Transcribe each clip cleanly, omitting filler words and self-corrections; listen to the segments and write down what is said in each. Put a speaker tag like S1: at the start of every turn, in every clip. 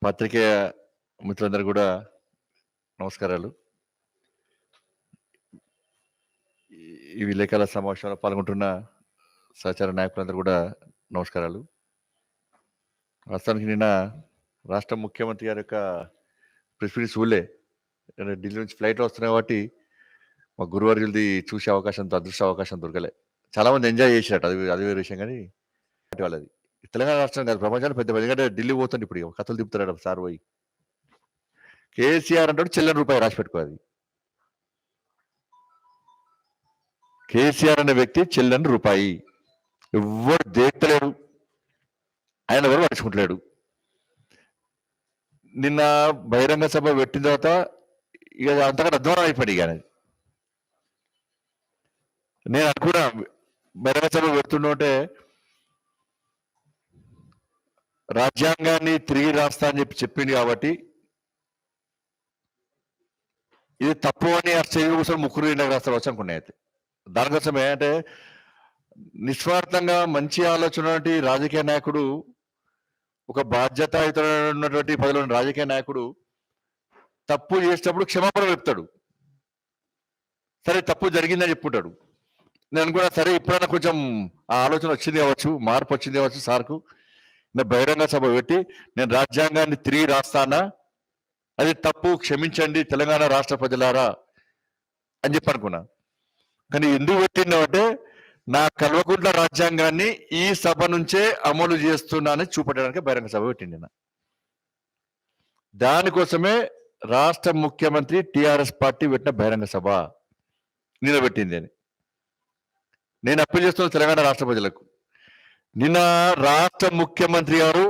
S1: పత్రికేయ మిత్రులందరూ కూడా నమస్కారాలు. ఈ విలేకరుల సమావేశంలో పాల్గొంటున్న సహచర నాయకులందరూ కూడా నమస్కారాలు. వాస్తవానికి నిన్న రాష్ట్ర ముఖ్యమంత్రి గారి యొక్క ప్రెస్ మీట్ చూడలే. ఢిల్లీ నుంచి ఫ్లైట్లో వస్తున్నాయి కాబట్టి మా గురువర్యులది చూసే అవకాశం, అదృష్ట అవకాశం దొరకలే. చాలా మంది ఎంజాయ్ చేసినట్టు, అది వేరే విషయం. కానీ వాళ్ళది తెలంగాణ రాష్ట్రం కాదు, ప్రపంచానికి పెద్ద. ఎందుకంటే ఢిల్లీ పోతుంది ఇప్పుడు, కథలు తిప్పుతాడు సార్ పోయి. కేసీఆర్ అంటే చెల్లని రూపాయి రాసి పెట్టుకోవాలి. కేసీఆర్ అనే వ్యక్తి చెల్లని రూపాయి, ఎవరు దేక్తలేడు, ఆయన ఎవరు పడుచుకుంటలేడు. నిన్న బహిరంగ సభ పెట్టిన తర్వాత ఇక అంతకంటే అధ్వానం అయిపోయింది. ఇక నేను అనుకున్నా బహిరంగ సభ పెడుతుంటే రాజ్యాంగాన్ని తిరిగి రాస్తా అని చెప్పింది కాబట్టి ఇది తప్పు అని కోసం ముగ్గురు ఇండియా రాస్తారు వచ్చి అనుకున్నాయి. అయితే దానికోసమే అంటే నిస్వార్థంగా మంచి ఆలోచన రాజకీయ నాయకుడు, ఒక బాధ్యతాయుతమైనటువంటి పదవిలోని రాజకీయ నాయకుడు తప్పు చేసేటప్పుడు క్షమాపణ చెప్తాడు. సరే తప్పు జరిగిందని చెప్పుకుంటాడు. నేను కూడా సరే ఇప్పుడైనా కొంచెం ఆ ఆలోచన వచ్చింది కావచ్చు, మార్పు వచ్చింది కావచ్చు సార్కు. నేను బహిరంగ సభ పెట్టి నేను రాజ్యాంగాన్ని తిరిగి రాస్తానా, అది తప్పు, క్షమించండి తెలంగాణ రాష్ట్ర ప్రజలారా అని చెప్పి అనుకున్నా. కానీ ఎందుకు పెట్టిందంటే నా కల్వకుంట్ల రాజ్యాంగాన్ని ఈ సభ నుంచే అమలు చేస్తున్నానని చూపడానికి బహిరంగ సభ పెట్టింది. దానికోసమే రాష్ట్ర ముఖ్యమంత్రి టిఆర్ఎస్ పార్టీ పెట్టిన బహిరంగ సభ నిన్న పెట్టింది అని నేను అప్పీల్ చేస్తున్న తెలంగాణ రాష్ట్ర ప్రజలకు. నిన్న రాష్ట్ర ముఖ్యమంత్రి గారు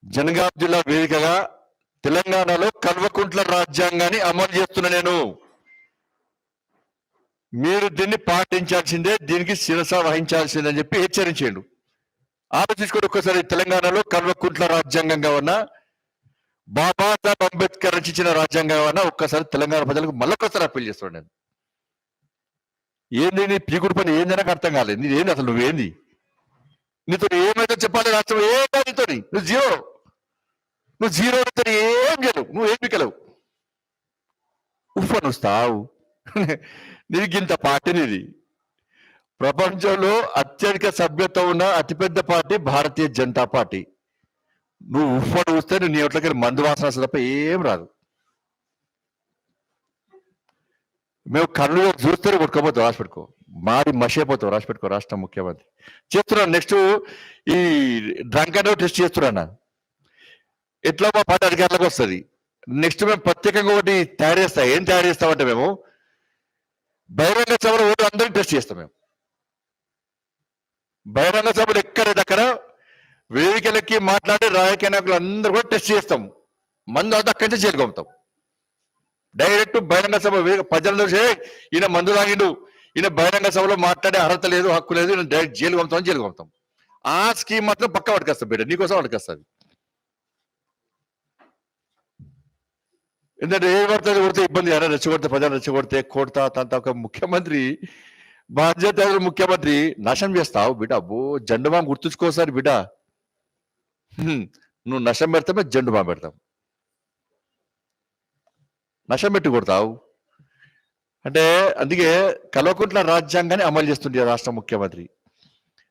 S1: జనగాం జిల్లా వేదికగా తెలంగాణలో కల్వకుంట్ల రాజ్యాంగాన్ని అమలు చేస్తున్నా నేను, మీరు దీన్ని పాటించాల్సిందే, దీనికి శిరస వహించాల్సిందని చెప్పి హెచ్చరించాడు. ఆలోచించుకోండి ఒక్కసారి, తెలంగాణలో కల్వకుంట్ల రాజ్యాంగంగా ఉన్న, బాబాసాహెబ్ అంబేద్కర్ రచించిన రాజ్యాంగంగా ఉన్న ఒక్కసారి తెలంగాణ ప్రజలకు మళ్ళొక్కసారి అప్పీల్ చేస్తున్నాడు నేను. ఏంది నీ పీకుడు పని ఏంది నాకు అర్థం కాలేదు. నీదేంది అసలు, నువ్వేంది, నీతో ఏమైతే చెప్పాలి రాష్ట్రం ఏదో, నీతో నువ్వు జీరో ఏం చేయలేవు, నువ్వు ఏం పికలేవు, ఉఫ్ఫను వస్తావు. నీకు ఇంత పార్టీ, నీది ప్రపంచంలో అత్యధిక సభ్యత్వం ఉన్న అతిపెద్ద పార్టీ భారతీయ జనతా పార్టీ. నువ్వు ఉఫ్ఫను వస్తే నీ నోట్లకి మందు వాసన వస్తుంది తప్ప ఏం రాదు. మేము కళ్ళు చూస్తే కొట్టుకోపోతావు, రాసి పెట్టుకో, మారి మషైపోతావు, రాసి పెట్టుకో. రాష్ట్ర ముఖ్యమంత్రి చేస్తున్నాను. నెక్స్ట్ ఈ డ్రంక్ అండ్ టెస్ట్ చేస్తున్నా, ఎట్లా మా పార్టీ అధికారులకు వస్తుంది. నెక్స్ట్ మేము ప్రత్యేకంగా ఒకటి తయారు చేస్తాం. ఏం తయారు చేస్తామంటే మేము బహిరంగ సభలో ఓటు అందరినీ టెస్ట్ చేస్తాం. మేము బహిరంగ సభలు ఎక్కడెక్కడ వేదికలకి మాట్లాడే రాజకీయ నాయకులు అందరూ కూడా టెస్ట్ చేస్తాం. మందు అంతా అక్కడి నుంచి జైలుకు పంపుతాం. డైరెక్ట్ బహిరంగ సభ ప్రజలందరూ ఈయన మందు తాగిండు, ఈయన బహిరంగ సభలో మాట్లాడే అర్హత లేదు, హక్కు లేదు, ఈయన డైరెక్ట్ జైలుకు పంపుతాం. ఆ స్కీమ్ మాత్రం పక్క పట్టుకొస్తాం బిడ్డ, నీకోసం పట్టుకొస్తుంది. ఎందుకంటే ఏ పడుతుంది కొడితే ఇబ్బంది, అయినా రెచ్చగొడితే ప్రజలు రెచ్చగొడితే కొడతా తంత. ఒక ముఖ్యమంత్రి, బాధ్యత ముఖ్యమంత్రి నశం చేస్తావు బిడ్డ. అబ్బో జెండు బాంబు గుర్తుంచుకోసారి బిడ్డ, నువ్వు నశం పెడతామే జెండు బాంబు పెడతాం. నశం పెట్టి కొడతావు అంటే. అందుకే కల్వకుంట్ల రాజ్యాంగాన్ని అమలు చేస్తుంది రాష్ట్ర ముఖ్యమంత్రి.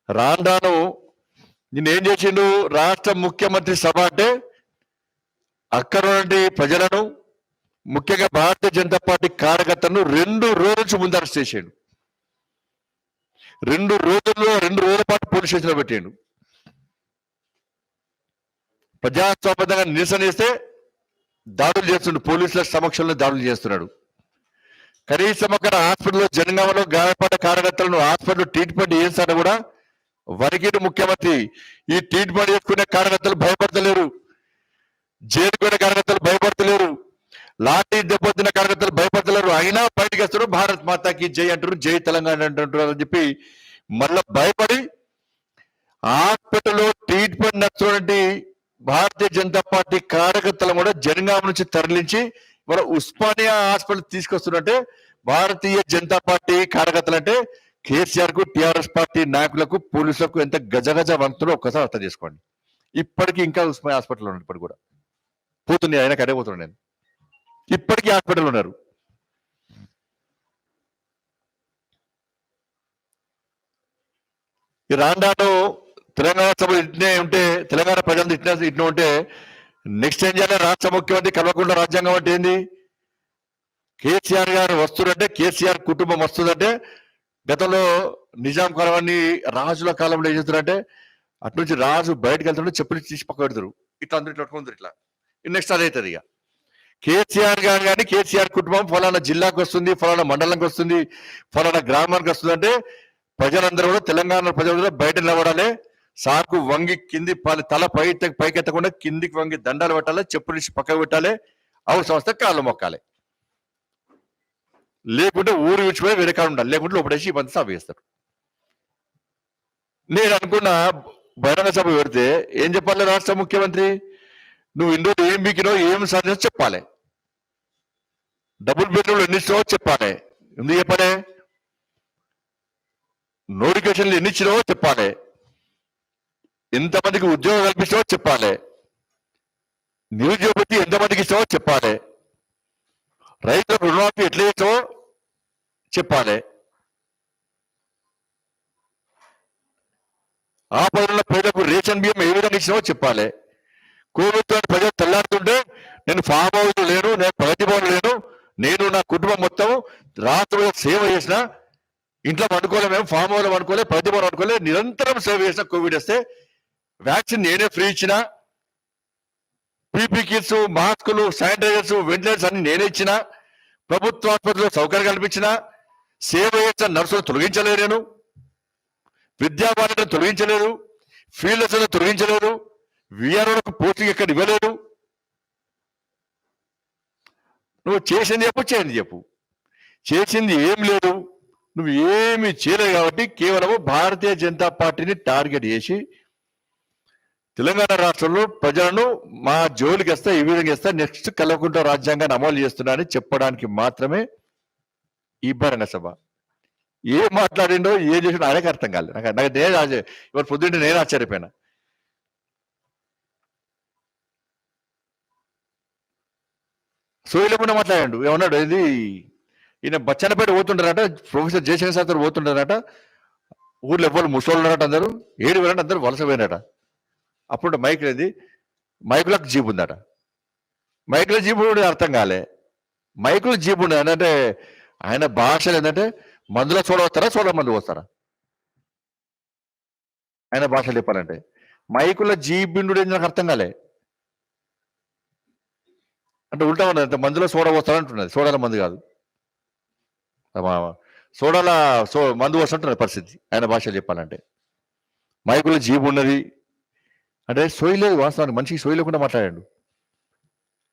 S1: రాను నిన్నేం చేసిండు రాష్ట్ర ముఖ్యమంత్రి సభ అంటే, అక్కడ నుండి ప్రజలను, ముఖ్యంగా భారతీయ జనతా పార్టీ కార్యకర్తలను 2 రోజుల నుంచి ముందు అరెస్ట్ చేసాడు. 2 రోజుల పాటు పోలీస్ స్టేషన్లో పెట్టాడు. ప్రజాస్వామ్యంగా నిరసన చేస్తే దాడులు చేస్తున్నాడు, పోలీసుల సమక్షంలో దాడులు చేస్తున్నాడు. కనీసం అక్కడ హాస్పిటల్లో జనగామలో గాయపడ్డ కార్యకర్తలను హాస్పిటల్ ట్రీట్మెంట్ చేస్తాడు కూడా వరికిడు ముఖ్యమంత్రి. ఈ ట్రీట్మెంట్ చేసుకునే కార్యకర్తలు భయపడతలేరు, జైలుకునే కార్యకర్తలు భయపడతలేరు, లాఠీ దెబ్బతిన్న కార్యకర్తలు భయపడతలేరు. అయినా బయటకు వస్తారు, భారత్ మాతాకి జై అంటారు, జై తెలంగాణ అంటారు అని చెప్పి మళ్ళా భయపడి హాస్పిటల్లో ట్రీట్మెంట్ నడుస్తున్నటువంటి భారతీయ జనతా పార్టీ కార్యకర్తలు కూడా జనగామ నుంచి తరలించి మన ఉస్మానియా హాస్పిటల్ తీసుకొస్తున్నట్టే భారతీయ జనతా పార్టీ కార్యకర్తలు అంటే కేసీఆర్ కు, టిఆర్ఎస్ పార్టీ నాయకులకు, పోలీసులకు ఎంత గజగజ వంతులో ఒక్కసారి అర్థం చేసుకోండి. ఇప్పటికీ ఇంకా ఉస్మానియా హాస్పిటల్లో ఉన్నాడు. ఇప్పటికి కూడా పోతుంది, ఆయన కడే పోతున్నాడు. నేను ఇప్పటికీ హాస్పిటల్ ఉన్నారు. ఈ రాండాలో తెలంగాణ సభ ఇట్నే ఉంటే, తెలంగాణ ప్రజలు ఇట్నే ఉంటే నెక్స్ట్ ఏం చేయాలి? రాష్ట్ర ముఖ్యమంత్రి కల్వకుంట్ల రాజ్యాంగం అంటే ఏంది? కేసీఆర్ గారు వస్తుందంటే, కేసీఆర్ కుటుంబం వస్తుందంటే, గతంలో నిజాం కాలాన్ని రాజుల కాలంలో ఏం చేస్తారంటే, అటు నుంచి రాజు బయటకు వెళ్తుంటే చెప్పులు తీసి పక్క పెడతారు, ఇట్లా అందరూ ఇట్లా పట్టుకుంటారు, ఇట్లా నెక్స్ట్ అదే అవుతుంది. ఇక కేసీఆర్ గారు కానీ కేసీఆర్ కుటుంబం ఫలానా జిల్లాకు వస్తుంది, ఫలానా మండలంకి వస్తుంది, ఫలానా గ్రామానికి వస్తుంది అంటే ప్రజలందరూ కూడా, తెలంగాణ ప్రజలు కూడా బయట నిలబడాలి. సాకు వంగి కింది తల పైకెత్తకుండా కిందికి వంగి దండాలు పెట్టాలి, చెప్పులు తీసి పక్కకు పెట్టాలి, అవసరం వస్తే కాళ్ళు మొక్కాలి, లేకుంటే ఊరు విడిచిపోయి వేరే కాడ ఉండాలి, లేకుంటే లోపడేసి ఈ బంతి సభ చేస్తారు. నేను అనుకున్న బహిరంగ సభ పెడితే ఏం చెప్పాలి? రాష్ట్ర ముఖ్యమంత్రి నువ్వు ఇందులో ఏం బీకినో, ఏం సాధించో చెప్పాలి, డబుల్ బెడ్రూమ్లు ఎన్ని ఇచ్చినావో చెప్పాలి, ఎందుకు చెప్పాలి? నోటిఫికేషన్లు ఎన్ని ఇచ్చినావో చెప్పాలి, ఎంతమందికి ఉద్యోగం కల్పించావో చెప్పాలి, నిరుద్యోగ వృత్తి ఎంతమందికి ఇస్తావో చెప్పాలి, రైతులకు రుణమాఫీ ఎట్లా చేస్తావో చెప్పాలి, ఆ పనుల ప్రజలకు రేషన్ బియ్యం ఏ విధంగా ఇచ్చినావో చెప్పాలి. కోవిడ్తో ప్రజలు తెల్లారుతుంటే నేను ఫామ్ హౌస్ లేను, నేను ప్రగతి భవన్ లేను, నేను నా కుటుంబం మొత్తం రాత్రి సేవ చేసిన, ఇంట్లో పండుకోలే, మేము ఫామ్ హౌస్ పండుకోలే, ప్రగతి భవన్ పండుకోలే, నిరంతరం సేవ చేసిన. కోవిడ్ వస్తే వ్యాక్సిన్ నేనే ఫ్రీ ఇచ్చిన, పీపీ కిట్స్, మాస్కులు, శానిటైజర్స్, వెంటిలేటర్స్ అన్ని నేనే ఇచ్చిన, ప్రభుత్వ ఆసుపత్రిలో సౌకర్యం కల్పించిన, సేవ చేసిన నర్సులు తొలగించలేదు, నేను విద్యాబాలను తొలగించలేదు, ఫీల్డ్స్ తొలగించలేదు, విఆర్ఓలకు పోస్టింగ్ ఎక్కడ ఇవ్వలేదు. నువ్వు చేసింది చెప్పు, చేయండి చెప్పు. చేసింది ఏం లేదు, నువ్వు ఏమి చేయలేదు. కాబట్టి కేవలం భారతీయ జనతా పార్టీని టార్గెట్ చేసి తెలంగాణ రాష్ట్రంలో ప్రజలను మా జోలికి వస్తే ఈ విధంగా వస్తే నెక్స్ట్ కల్వకుంట్ల రాజ్యాంగాన్ని అమలు చేస్తున్నా అని చెప్పడానికి మాత్రమే ఈ బహిరంగ సభ. ఏం మాట్లాడిండో ఏం చేసిండో ఆయనకు అర్థం కాలేదు. నాకు ఇవాళ పొద్దుంటే నేను ఆశ్చర్యపోయినా. సోయలేకుండా మాట్లాడాడు. ఏమన్నాడు? ఇది ఈయన బచ్చన్నపేట పోతుంటారట, ప్రొఫెసర్ జయశంకర్ సార్ పోతుంటారట, ఊర్లో ఎవ్వరు ముసలు ఉన్నారట, అందరూ 7 వేలంటే అందరూ వలస పోయినట. అప్పుడు మైక్ లేదు, మైకులకు జీబు ఉందట. మైకుల జీబు అర్థం కాలే, మైకుల జీబు ఉండదు అంటే ఆయన భాష ఏంటంటే మందులో సోడా వస్తారా, సోడా మందు వస్తారా, ఆయన భాషలు చెప్పాలంటే మైకుల జీబిండు నాకు అర్థం కాలే. అంటే ఉల్టా ఉన్నది, అంటే మందులో సోడా వస్తారంటున్నది, సోడాల మందు కాదు, సోడాల మందు వస్తుంటున్నది పరిస్థితి. ఆయన భాషలు చెప్పాలంటే మైకుల జీబు ఉన్నది అంటే సోయి లేదు. వాస్తవానికి మనిషికి సోయి లేకుండా మాట్లాడాడు.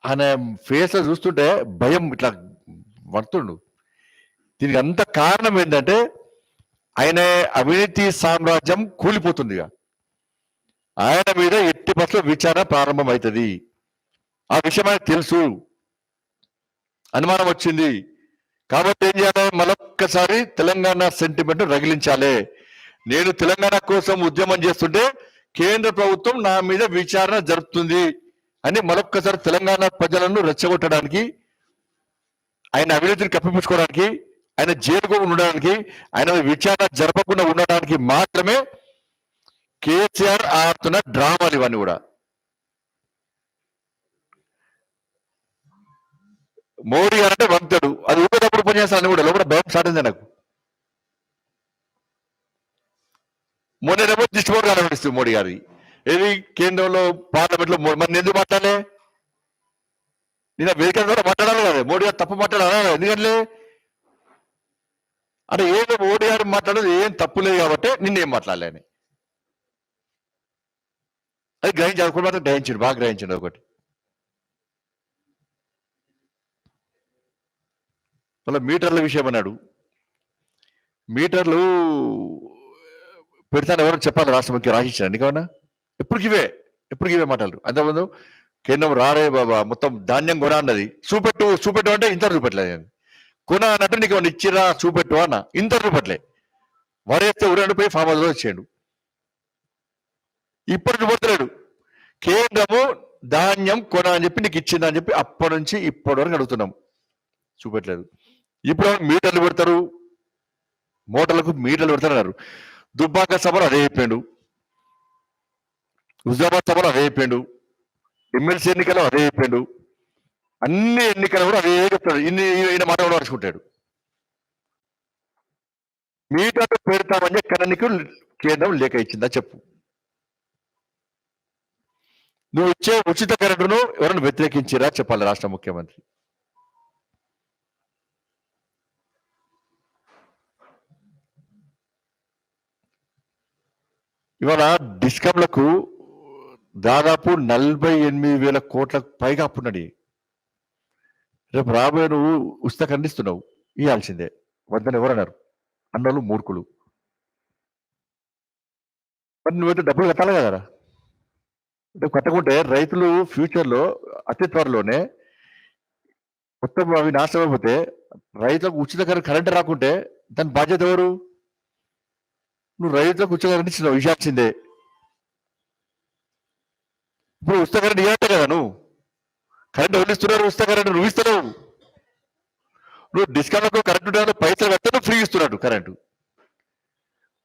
S1: ఆయన ఫేస్ చూస్తుంటే భయం ఇట్లా పడుతుండు. దీనికి అంత కారణం ఏంటంటే ఆయన అవినీతి సామ్రాజ్యం కూలిపోతుందిగా, ఆయన మీద ఎట్టి పట్ల విచారణ ప్రారంభం అవుతుంది. ఆ విషయం ఆయనకు తెలుసు, అనుమానం వచ్చింది. కాబట్టి ఏం చేయాలి? మరొక్కసారి తెలంగాణ సెంటిమెంట్ రగిలించాలి. నేను తెలంగాణ కోసం ఉద్యమం చేస్తుంటే కేంద్ర ప్రభుత్వం నా మీద విచారణ జరుపుతుంది అని మరొక్కసారి తెలంగాణ ప్రజలను రెచ్చగొట్టడానికి, ఆయన అవినీతిని కప్పిపుచ్చుకోవడానికి, ఆయన జైలుకు ఉండడానికి, ఆయన విచారణ జరపకుండా ఉండడానికి మాత్రమే కేసీఆర్ ఆడుతున్న డ్రామాలు ఇవన్నీ కూడా. మోడీ గారు అంటే వంతాడు, అది ఊపేటప్పుడు పనిచేస్తాను కూడా లోపల భయం స్టార్ట్ అయింది నాకు. మొన్నేమో దిష్టిపోటు కనబడిస్తుంది మోడీ గారి, ఏది కేంద్రంలో పార్లమెంట్ లో. మరి ఎందుకు మాట్లాడలే? నేను వేదిక ద్వారా మాట్లాడాలి కదా, మోడీ గారు తప్పు మాట్లాడాలి. ఎందుకంటే అంటే ఏదో మోడీ గారు మాట్లాడేది ఏం తప్పు లేదు కాబట్టి నిన్నేం మాట్లాడలేని అది గ్రహించాలి. ఒకటి మాత్రం గ్రహించండి, బాగా గ్రహించండి. ఒకటి మళ్ళీ మీటర్ల విషయం అన్నాడు. మీటర్లు పెడతాను ఎవరు చెప్పాలి? రాష్ట్ర ముఖ్య రాసిచ్చాను నీకన్నా ఎప్పటికి ఇవే మాటలు. అంతకుముందు కేంద్రం రారే బాబా మొత్తం ధాన్యం కొన అన్నది, చూపెట్టు అంటే ఇంత చూపెట్టలేదు. నేను కొన అన్నట్టు నీకు ఏమన్నా ఇచ్చిరా చూపెట్టు అన్న, ఇంత చూపెట్టలే. వరేస్తే ఉరండి పోయి ఫామ్ హౌస్లో వచ్చాడు. ఇప్పుడు చూపెడతలేడు. కేంద్రము ధాన్యం కొన అని చెప్పి నీకు ఇచ్చిందని చెప్పి అప్పటి నుంచి ఇప్పటి వరకు అడుగుతున్నాం, చూపెట్టలేదు. ఇప్పుడు మీటర్లు పెడతారు, మోటార్లకు మీటర్లు పెడతారు. దుబ్బాక సభలు అదే అయిపోయాడు, హుజాబాద్ సభలు అదే అయిపోయాడు, ఎమ్మెల్సీ ఎన్నికలు అదే అయిపోయాడు, అన్ని ఎన్నికలు కూడా అదే చెప్తాడు. ఈయన మాట కూడా నడుచుకుంటాడు. మీటర్లు పెడతామని ఎక్కడ నీకు కేంద్రం లేఖ ఇచ్చిందా చెప్పు. నువ్వు ఇచ్చే ఉచిత కరెంటును ఎవరైనా వ్యతిరేకించారా చెప్పాలి రాష్ట్ర ముఖ్యమంత్రి. ఇవాళ డిస్కంలకు దాదాపు 48,000 కోట్లకు పైగా అప్పున్నది. రేపు రాబోయే నువ్వు ఉచిత ఖండిస్తున్నావు, ఇవ్వాల్సిందే, వద్దని ఎవరన్నారు అన్నోళ్ళు మూర్ఖులు. మరి నువ్వైతే డబ్బులు కట్టాలి కదరా. అంటే కట్టకుంటే రైతులు ఫ్యూచర్లో అతి త్వరలోనే మొత్తం అవి నాశనం అయిపోతే రైతులకు ఉచిత కరెంట్ రాకుంటే దాని బాధ్యత ఎవరు? నువ్వు రైతులకు ఉచిత కరెంట్ ఇచ్చినావు, ఇవ్వాల్సిందే. ఇప్పుడు ఉచిత కరెంట్ ఇవ్వట్టే కదా, నువ్వు కరెంట్ ఎవరు ఇస్తున్నారు? ఉచిత కరెంట్ నువ్వు ఇస్తున్నావు. నువ్వు డిస్కౌంట్లకు కరెంటు పైసలు కడితే నువ్వు ఫ్రీ ఇస్తున్నాడు కరెంటు.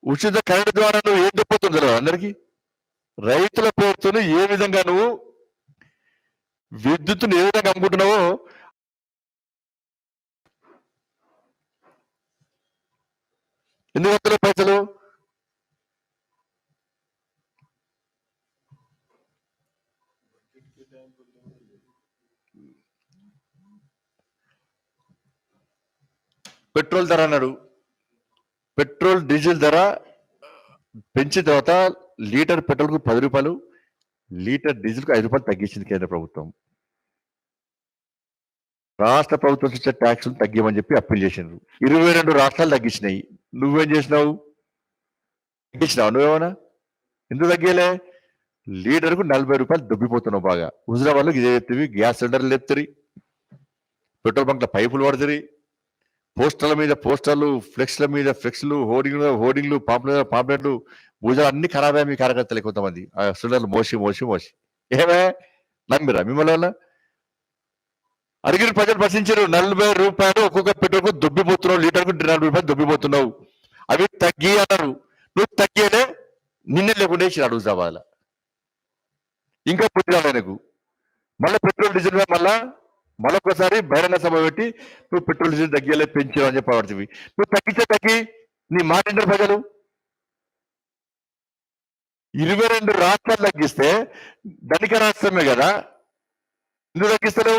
S1: ఉచిత కరెంటు ద్వారా నువ్వు ఏం చెప్పొస్తుంది అందరికీ? రైతుల పేరుతో ఏ విధంగా నువ్వు విద్యుత్తును ఏ విధంగా అమ్ముకుంటున్నావో ఎందుకు వస్తున్నావు పైసలు? పెట్రోల్ ధర అన్నాడు, పెట్రోల్ డీజిల్ ధర పెంచిన తర్వాత లీటర్ పెట్రోల్కు 10 రూపాయలు, లీటర్ డీజిల్కు 5 రూపాయలు తగ్గించింది కేంద్ర ప్రభుత్వం. రాష్ట్ర ప్రభుత్వం ఇచ్చే ట్యాక్సులు తగ్గిమని చెప్పి అప్పీల్ చేసినారు. 22 రాష్ట్రాలు తగ్గించినాయి. నువ్వేం చేసినావు? తగ్గించినావు నువ్వేమన్నా? ఎందుకు తగ్గలే? లీటర్కు 40 రూపాయలు దొబ్బిపోతున్నావు బాగా. హుజరాబాద్లో ఇదే చెప్తుంది, గ్యాస్ సిలిండర్లు ఎత్తురి, పెట్రోల్ బంక్ల పైపులు పడుతుంది, పోస్టర్ల మీద పోస్టర్లు, ఫ్లెక్స్ల మీద ఫ్లెక్స్లు, హోర్డింగ్లు, పాంప్లెట్లు, భుజాలు అన్ని ఖరాబ్ అయ్యాయి మీ కార్యకర్తలు. కొంతమంది ఆ సిలిండర్లు మోసి ఏమే నమ్మిరా మిమ్మల్ని? అడిగిన ప్రజలు ప్రశ్నించారు. 40 రూపాయలు ఒక్కొక్క పెట్రోల్కు దొబ్బిపోతున్నావు, లీటర్కు 40 రూపాయలు దొబ్బిపోతున్నావు, అవి తగ్గి అన్నారు. నువ్వు తగ్గేలే, నిన్నే లేకుండా వేసినాడు హుజాబాద్లో. ఇంకా బుద్ధి రాలేదు మళ్ళీ పెట్రోల్ డీజిల్ మళ్ళొకసారి బహిరంగ సభ పెట్టి నువ్వు పెట్రోల్ డీజిల్ తగ్గలే, పెంచావు అని చెప్పబడుతుంది. నువ్వు తగ్గి నీ మాట ప్రజలు 22 రాష్ట్రాలు తగ్గిస్తే ధనిక రాష్ట్రమే కదా, ఎందుకు తగ్గిస్తారు?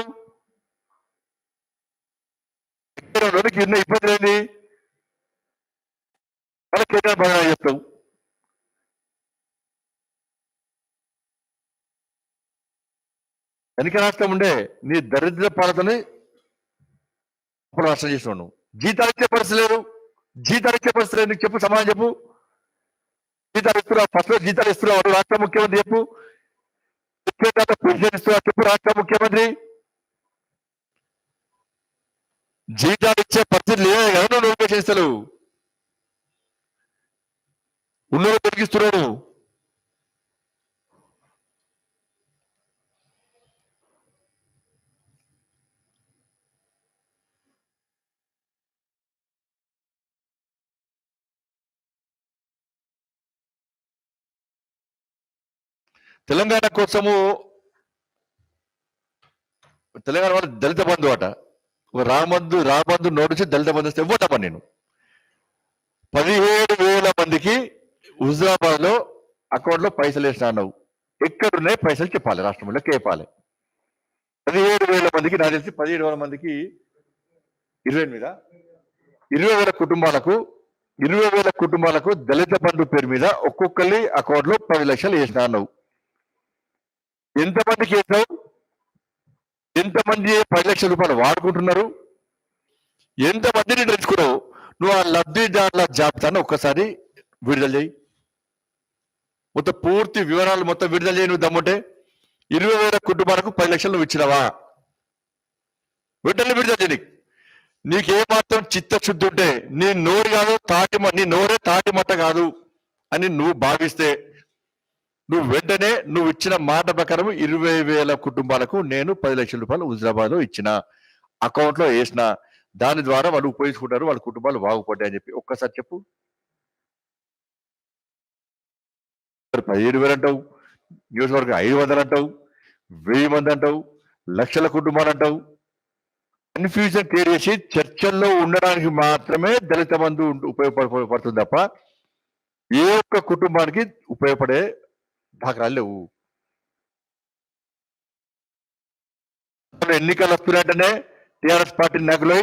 S1: ఎన్న ఇబ్బంది ఏంది? మళ్ళీ కేంద్రం బాగా చెప్తావు. ధనిక రాష్ట్రం ఉండే నీ దరిద్ర పాలతని రాష్ట్రం చేసినావు. నువ్వు జీతాలు ఇచ్చే పరిస్థితి లేదు, నీకు చెప్పు, సమాధానం చెప్పు. జీతాలు ఇస్తున్నావు, ఫస్ట్ జీతాలు ఇస్తున్నావు రాష్ట్ర ముఖ్యమంత్రి చెప్పు. పెన్షన్ ఇస్తున్నావు చెప్పు రాష్ట్ర ముఖ్యమంత్రి. జీతాలు ఇచ్చే పరిస్థితి లేదు కదా, నువ్వు నోటిఫికేషన్ ఇస్తావు, ఉన్నోళ్ళు తొలగిస్తున్నాడు. తెలంగాణ కోసము తెలంగాణ వాళ్ళు దళిత బంధు అట, రాబంధు నోటించి దళిత బంధు వస్తే ఇవ్వటమ్మా. నేను 17,000 మందికి హుజరాబాద్ లో అకౌంట్ లో పైసలు వేసినా అన్నావు. ఎక్కడున్నాయి పైసలు చెప్పాలి, రాష్ట్రంలో కేపాలి. 17,000 మందికి, నాకు తెలిసి 17,000 మందికి 20,000 కుటుంబాలకు 20,000 కుటుంబాలకు దళిత బంధు పేరు మీద ఒక్కొక్కరి అకౌంట్ లో 10 లక్షలు వేసినా అన్నావు. ఎంతమందికి వేసావు? ఎంతమంది 10 లక్షల రూపాయలు వాడుకుంటున్నారు? ఎంతమందిని తెలుసుకున్నావు? నువ్వు ఆ లబ్ధిదారుల జాబితాను ఒక్కసారి విడుదల చేయి, మొత్తం పూర్తి వివరాలు మొత్తం విడుదల చేయి. నువ్వు దమ్ముంటే 20,000 కుటుంబాలకు 10 లక్షలు నువ్వు ఇచ్చినావా? వెంటనే విడుదల చేయి. నీకేమాత్రం చిత్తశుద్ధి ఉంటే, నీ నోరు కాదు నీ నోరే తాటి మట్ట కాదు అని నువ్వు భావిస్తే నువ్వు వెంటనే నువ్వు ఇచ్చిన మాట ప్రకారం 20,000 కుటుంబాలకు నేను 10 లక్షల రూపాయలు హుజరాబాద్ లో ఇచ్చిన అకౌంట్ లో వేసిన, దాని ద్వారా వాళ్ళు ఉపయోగించుకుంటారు, వాళ్ళ కుటుంబాలు బాగుపడ్డాయి అని చెప్పి ఒక్కసారి చెప్పు. 17,000 అంటావు, నియోజకవర్గం 500 అంటావు, 1000 మంది అంటావు, లక్షల కుటుంబాలు అంటావు. కన్ఫ్యూజన్ క్రియేట్ చేసి చర్చల్లో ఉండడానికి మాత్రమే దళిత బంధు ఉపయోగపడుతుంది తప్ప ఏ ఒక్క కుటుంబానికి ఉపయోగపడే దాఖలాలు లేవు. ఎన్నికలు వస్తున్నట్టనే టీఆర్ఎస్ పార్టీ నాయకులై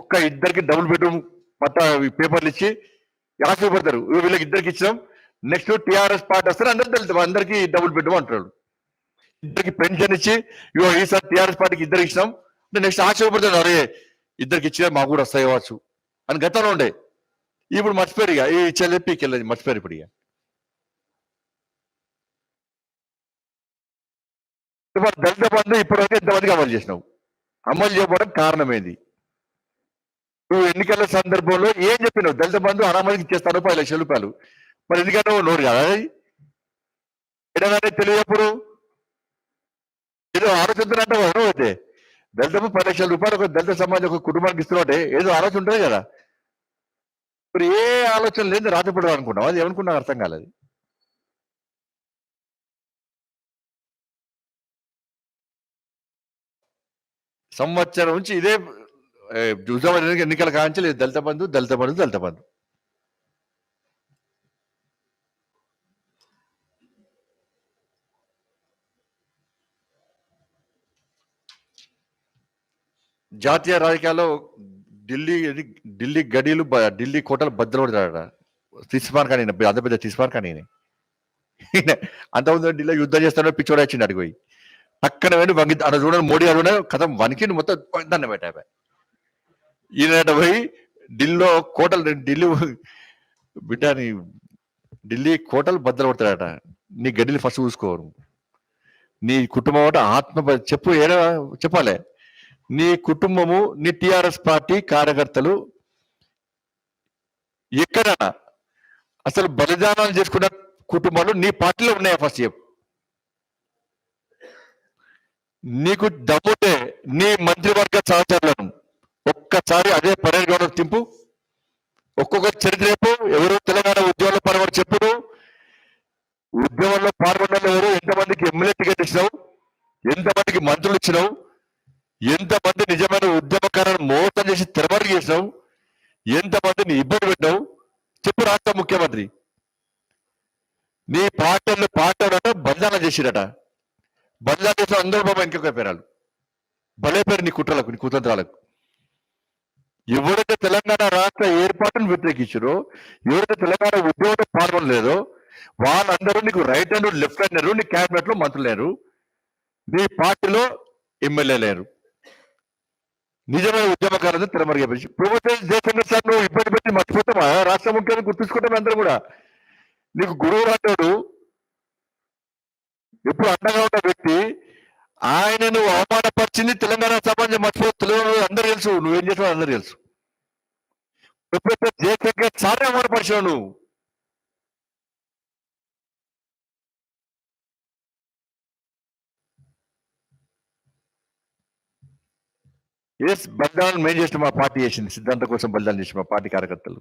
S1: ఒక్క ఇద్దరికి డబుల్ బెడ్రూమ్ పట్టా పేపర్లు ఇచ్చి ఆశపడతారు, వీళ్ళకి ఇద్దరికి ఇచ్చినాం, నెక్స్ట్ టీఆర్ఎస్ పార్టీ వస్తారు అందరికి డబుల్ బెడ్రూమ్ అంటాడు. ఇద్దరికి పెన్షన్ ఇచ్చి ఇగో ఈసారి టీఆర్ఎస్ పార్టీకి ఇద్దరికి ఇచ్చినాం, నెక్స్ట్ ఆశపడతాడు, అరే ఇద్దరికి ఇచ్చినా మాకు కూడా వస్తాయి కావచ్చు అని గతంలో ఉండే. ఇప్పుడు మర్చిపోయారు, ఇక ఈ చెల్లెప్పికి వెళ్ళదు, మర్చిపోయారు. ఇప్పుడు ఇక దళిత బంధు ఇప్పటివరకు ఎంతమందికి అమలు చేసినావు? అమలు చేయకపోవడం కారణం ఏంది? నువ్వు ఎన్నికల సందర్భంలో ఏం చెప్పినావు? దళిత బంధు 6 మందికి ఇచ్చేస్తాను 10 లక్షల రూపాయలు. మరి ఎందుకంటే నోరు కదా ఎడగానే తెలియప్పుడు ఏదో ఆలోచన అంటావు అయితే దళిత 10 లక్షల రూపాయలు ఒక దళిత సమాజం ఒక కుటుంబానికి ఇస్తున్నట్టే ఏదో ఆలోచన ఉంటుంది కదా. మరి ఏ ఆలోచన లేదు రాజపడదు అనుకున్నావు, అది ఏమనుకున్నావు అర్థం కాలేదు. సంవత్సరం నుంచి ఇదే హుజరాబాద్ ఎన్నికల కాంచి లేదు దళిత బంధు దళిత బంధు దళిత బంధు. జాతీయ రాజకీయాల్లో ఢిల్లీ గడీలు ఢిల్లీ కోటలు బద్దలు పడతాడ తీసిపాను కానీ అంత పెద్ద తీసిపాను కానీ అంతకుముందు ఢిల్లీ యుద్ధం చేస్తాడో పిచ్చోడు వచ్చింది అడిగిపోయి పక్కన వెళ్ళి వంగి అక్కడ చూడండి మోడీ అడుగునే కథం వనికి మొత్తం దాన్ని పెట్టా ఈయన పోయి ఢిల్లీలో కోటలు బిడ్డని ఢిల్లీ కోటలు బద్దలు పడతాడట. నీ గడ్డిని ఫస్ట్ చూసుకోరు, నీ కుటుంబం అంటే ఆత్మ చెప్పు ఏడా చెప్పాలి. నీ కుటుంబము నీ టిఆర్ఎస్ పార్టీ కార్యకర్తలు ఎక్కడ అసలు బలిదానాలు చేసుకున్న కుటుంబాలు నీ పార్టీలో ఉన్నాయా? ఫస్ట్ చెప్పు. నీకు దమ్ముంటే నీ మంత్రివర్గ సహచరులను ఒక్కసారి అదే పరేడ్ గ్రౌండ్ తింపు, ఒక్కొక్క చరిత్ర చెప్పు. ఎవరు తెలంగాణ ఉద్యమంలో పాల్గొని చెప్పుడు, ఉద్యమంలో పాల్గొన్న ఎవరు, ఎంతమందికి ఎమ్మెల్యే టికెట్ ఇచ్చినావు, ఎంతమందికి మంత్రులు ఇచ్చినావు, ఎంతమంది నిజమైన ఉద్యమకారులను మోసం చేసి తెరమరు చేసినావు, ఎంతమందిని ఇబ్బంది పెట్టావు చెప్పు. రాష్ట్ర ముఖ్యమంత్రి నీ పార్టీలు బలిదానం చేసిరట, బలిదానం చేసిన అందరూ బాబా ఇంకొక పేరాలు భలే పేరు నీ కుట్రలకు నీ కుతంత్రాలకు. ఎవరైతే తెలంగాణ రాష్ట్ర ఏర్పాటును వ్యతిరేకించారో, ఎవరైతే తెలంగాణ ఉద్యోగంలో పాల్గొనలేదో వాళ్ళందరూ నీకు రైట్ హ్యాండ్ లెఫ్ట్ హ్యాండ్ లేరు, నీ క్యాబినెట్ లో మంత్రులు లేరు, నీ పార్టీలో ఎమ్మెల్యే లేరు. నిజమైన ఉద్యమకారులు తెరమరిగేసి ప్రభుత్వం జయశంకర్ సార్ నువ్వు ఇబ్బంది పెట్టి మర్చిపోతామా? రాష్ట్ర ముఖ్యాన్ని గుర్తుంచుకుంటాం అందరూ కూడా. నీకు గురువు అంటాడు ఎప్పుడు అండగా ఉన్న వ్యక్తి, ఆయన నువ్వు అవమానపరిచింది తెలంగాణ సమాజం మర్చిపోతు అందరూ తెలుసు, నువ్వేం చేసావు అందరూ తెలుసు. ప్రొఫెసర్ జయశంకర్ సార్ అవమానపరిచావు నువ్వు. ఎస్ బలిదానం మేం చేసిన మా పార్టీ చేసింది, సిద్ధాంతం కోసం బలిదానం చేసిన మా పార్టీ కార్యకర్తలు,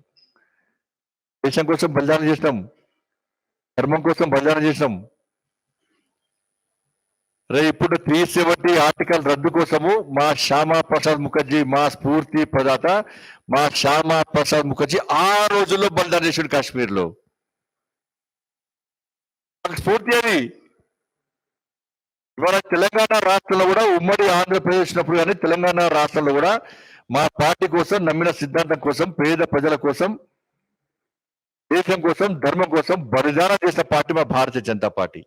S1: దేశం కోసం బలిదానం చేసినాం, ధర్మం కోసం బలిదానం చేసినాం. రే ఇప్పుడు 370 ఆర్టికల్ రద్దు కోసము మా శ్యామా ప్రసాద్ ముఖర్జీ, మా స్ఫూర్తి ప్రదాత మా శ్యామా ప్రసాద్ ముఖర్జీ ఆ రోజుల్లో బలిదానం చేసాడు కాశ్మీర్ లో. స్ఫూర్తి అది. ఇవాళ తెలంగాణ రాష్ట్రంలో కూడా ఉమ్మడి ఆంధ్రప్రదేశ్ ఉన్నప్పుడు కానీ తెలంగాణ రాష్ట్రంలో కూడా మా పార్టీ కోసం నమ్మిన సిద్ధాంతం కోసం, పేద ప్రజల కోసం, దేశం కోసం, ధర్మం కోసం బలిదానం చేసిన పార్టీ మా భారతీయ జనతా పార్టీ.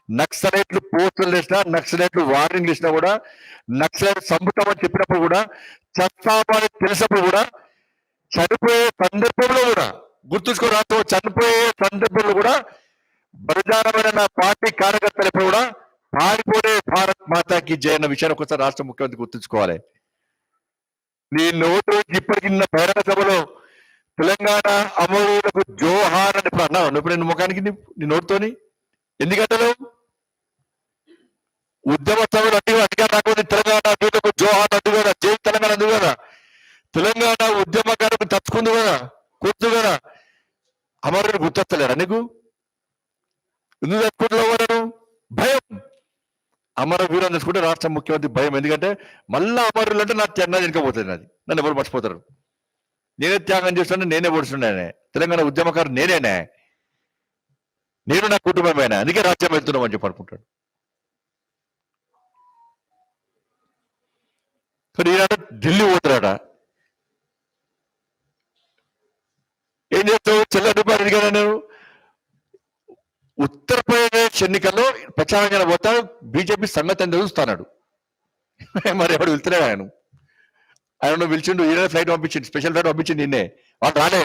S1: నక్సలైట్లు పోస్టులు వేసినా, నక్సలైట్లు వార్నింగ్లు ఇచ్చినా కూడా, నక్సలైట్ సంపుతామని చెప్పినప్పుడు కూడా, చస్తామని తెలిసినప్పుడు కూడా, చనిపోయే సందర్భంలో కూడా గుర్తుంచుకో, రాష్ట్రం చనిపోయే సందర్భంలో కూడా బలిదానమైన నా పార్టీ కార్యకర్తలు ఎప్పుడు కూడా పారిపోయే భారత్ మాతాకి జయ అన్న విషయాన్ని ఒకసారి రాష్ట్ర ముఖ్యమంత్రి గుర్తుంచుకోవాలి. నీ నోటు ఇప్పటికి నిన్న బహిరంగ సభలో తెలంగాణ అమరులకు జోహార్ అని ఇప్పుడు అన్నావు, ఇప్పుడు నేను ముఖానికి నీ నోటుతోని ఎందుకంటే ఉద్యమ సభలు అడ్డు అధికారం రాకపోతే తెలంగాణ అడ్డుకు జోహార్ అడ్డు కదా, జై తెలంగాణ అడ్డు కదా, తెలంగాణ ఉద్యమకారులకు తచ్చుకుంది కదా, కూర్చు కదా, అమరుడు గుర్తొస్తలేరా నీకు? ఎందుకు తచ్చుకుంటున్నావు? భయం. అమరవీరుని తెలుసుకుంటే రాష్ట్ర ముఖ్యమంత్రి భయం. ఎందుకంటే మళ్ళా అమరులు అంటే నా వెనుకపోతుంది, నాది నన్ను ఎవరు మర్చిపోతారు. నేనే త్యాగం చేస్తుంటే నేనే ఓడిస్తున్నానే, తెలంగాణ ఉద్యమకారు నేనేనే, నేను నా కుటుంబమేనా, అందుకే రాజ్యం వెళ్తున్నాం అని చెప్పి అనుకుంటాడు. కానీ ఈనాడు ఢిల్లీ పోతున్నాడ. ఏం చేస్తావు? చెల్ల రూపాయలు అడిగాను నేను. ఉత్తరప్రదేశ్ ఎన్నికల్లో ప్రచారంగా పోతా బీజేపీ సంగతి అని చూస్తున్నాడు. మరి ఎవడు వెళ్తున్నాడు? ఆయన పిలిచిండు, ఈయన ఫ్లైట్ పంపించిండు, స్పెషల్ ఫ్లైట్ పంపించిండు. నిన్నే వాడు రాలే,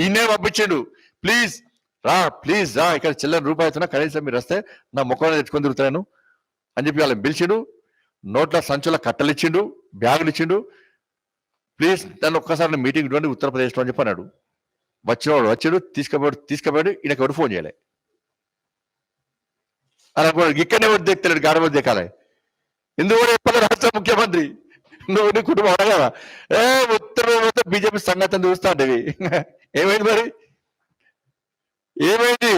S1: ఈయనే పంపించిండు. ప్లీజ్ రా, ప్లీజ్ రా, ఇక్కడ చిల్లర రూపాయి అవుతున్నా, కనీసం మీరు వస్తే నా ముఖం తెచ్చుకొని తిరుగుతాను అని చెప్పి వాళ్ళని పిలిచిండు. నోట్ల సంచుల కట్టలు ఇచ్చిండు, బ్యాగులు ఇచ్చిండు. ప్లీజ్ నన్ను ఒక్కసారి మీటింగ్ ఇవ్వండి ఉత్తరప్రదేశ్లో అని చెప్పి అన్నాడు. వచ్చినవాడు వచ్చాడు, తీసుకుపోయాడు. ఈయనకి ఎవరు ఫోన్ చేయలే. అలా ఇక్కడనే ఎవరు దిక్కలేడు, గాడబడి దిక్కాలి. ఎందుకు కూడా చెప్పాలి రాష్ట్ర ముఖ్యమంత్రి, నువ్వు నీ కుటుంబం అడగదా? ఉత్తరప్రదేశ్ బీజేపీ సంగతి చూస్తా ఉండేవి. ఏమైంది మరి? ఏమైంది